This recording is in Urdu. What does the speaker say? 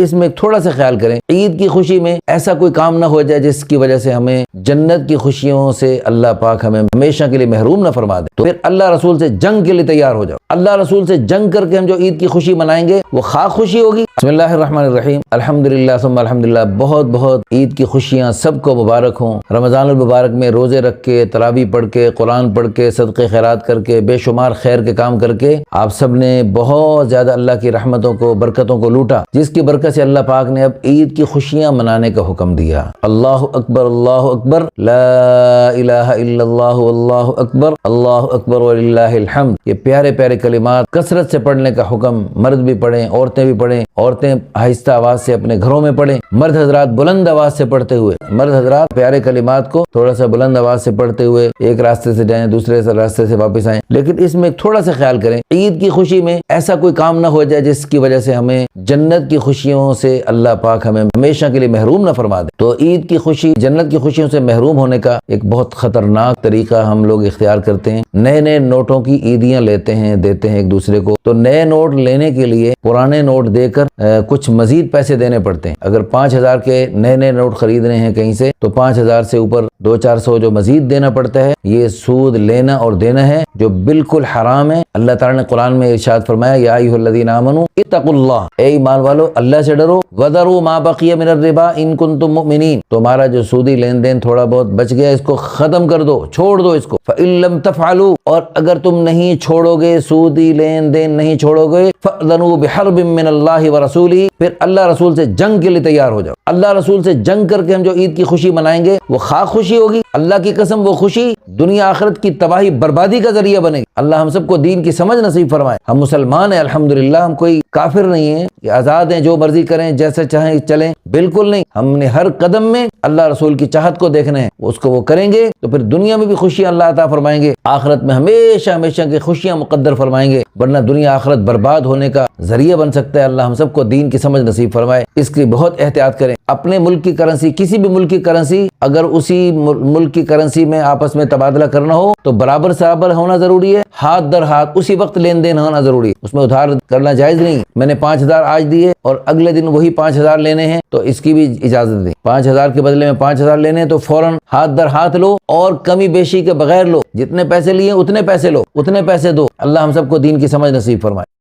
اس میں تھوڑا سا خیال کریں، عید کی خوشی میں ایسا کوئی کام نہ ہو جائے جس کی وجہ سے ہمیں جنت کی خوشیوں سے اللہ پاک ہمیں ہمیشہ کے لیے محروم نہ فرما دے۔ تو پھر اللہ رسول سے جنگ کے لیے تیار ہو جاؤ۔ اللہ رسول سے جنگ کر کے ہم جو عید کی خوشی منائیں گے وہ خاص خوشی ہوگی۔ بسم اللہ الرحمن الرحیم، الحمدللہ ثم الحمدللہ۔ بہت بہت عید کی خوشیاں سب کو مبارک ہوں۔ رمضان المبارک میں روزے رکھ کے، تراویح پڑھ کے، قرآن پڑھ کے، صدقے خیرات کر کے، بے شمار خیر کے کام کر کے آپ سب نے بہت زیادہ اللہ کی رحمتوں کو، برکتوں کو لوٹا، جس کی برکت سے اللہ پاک نے اب عید کی خوشیاں منانے کا حکم دیا۔ اللہ اکبر، لا الہ الا اللہ واللہ اکبر وللہ الحمد۔ یہ پیارے پیارے کلمات کثرت سے پڑھنے کا حکم، مرد بھی پڑھیں، عورتیں بھی پڑھیں۔ عورتیں آہستہ آواز سے اپنے گھروں میں پڑھیں، مرد حضرات بلند آواز سے پڑھتے ہوئے، مرد حضرات پیارے کلمات کو تھوڑا سا بلند آواز سے پڑھتے ہوئے ایک راستے سے جائیں، دوسرے راستے سے واپس آئیں۔ لیکن اس میں تھوڑا سا خیال کریں، عید کی خوشی میں ایسا کوئی کام نہ ہو جائے جس کی وجہ سے ہمیں جنت کی خوشیوں سے اللہ پاک ہمیں ہمیشہ کے لیے محروم نہ فرما دے۔ تو عید کی خوشی، جنت کی خوشیوں سے محروم ہونے کا ایک بہت خطرناک طریقہ ہم لوگ اختیار کرتے ہیں۔ نئے نئے نوٹوں کی عیدیاں لیتے ہیں، دیتے ہیں ایک دوسرے کو۔ تو نئے نوٹ لینے کے لیے پرانے نوٹ دے کر کچھ مزید پیسے دینے پڑتے ہیں۔ اگر 5,000 کے نئے نئے نوٹ خریدنے ہیں کہیں سے تو 5,000 سے اوپر 200-400 جو مزید دینا پڑتا ہے، یہ سود لینا اور دینا ہے جو بالکل حرام ہے۔ اللہ تعالیٰ نے قرآن میں ارشاد فرمایا، یا ایھا الذین آمنوا اتقوا اللہ، اے ایمان والو اللہ سے ڈرو، وذروا ما بقی من الربا ان کنتم مؤمنین، تمہارا جو سودی لین دین تھوڑا بہت بچ گیا اس کو ختم کر دو، چھوڑ دو اس کو۔ فإن لم تفعلوا، اور اگر تم نہیں چھوڑو گے، سودی لین دین نہیں چھوڑو گے، فأذنوا بحرب من اللہ ورسولہ، پھر اللہ رسول سے جنگ کے لیے تیار ہو جاؤ۔ اللہ رسول سے جنگ کر کے ہم جو عید کی خوشی منائیں گے وہ خاص خوشی ہوگی۔ اللہ کی قسم وہ خوشی دنیا آخرت کی تباہی بربادی کا ذریعہ بنے گی۔ اللہ ہم سب کو دین کی سمجھ نصیب فرمائے۔ ہم مسلمان ہیں الحمدللہ، ہم کوئی کافر نہیں ہیں کہ آزاد ہیں، جو مرضی کریں، جیسے چاہیں چلیں، بالکل نہیں۔ ہم نے ہر قدم میں اللہ رسول کی چاہت کو دیکھنا ہے، اس کو وہ کریں گے تو پھر دنیا میں بھی خوشیاں اللہ عطا فرمائیں گے، آخرت میں ہمیشہ ہمیشہ کی خوشیاں مقدر فرمائیں گے، ورنہ دنیا آخرت برباد ہونے کا ذریعہ بن سکتا ہے۔ اللہ ہم سب کو دین کی سمجھ نصیب فرمائے۔ اس کی بہت احتیاط کریں۔ اپنے ملک کی کرنسی، کسی بھی ملک کی کرنسی، اگر اسی ملک کی کرنسی میں آپس میں تبادلہ کرنا ہو تو برابر برابر ہونا ضروری ہے، ہاتھ در ہاتھ اسی وقت لین دین ہونا ضروری ہے۔ اس میں ادھار کرنا جائز نہیں۔ میں نے 5,000 آج دیے اور اگلے دن وہی 5,000 لینے ہیں تو اس کی بھی اجازت دیں۔ 5,000 کے بدلے میں 5,000 لینے ہیں تو فوراً ہاتھ در ہاتھ لو اور کمی بیشی کے بغیر لو، جتنے پیسے لیے اتنے پیسے لو، اتنے پیسے دو۔ اللہ ہم سب کو دین کی سمجھ نصیب فرمائے۔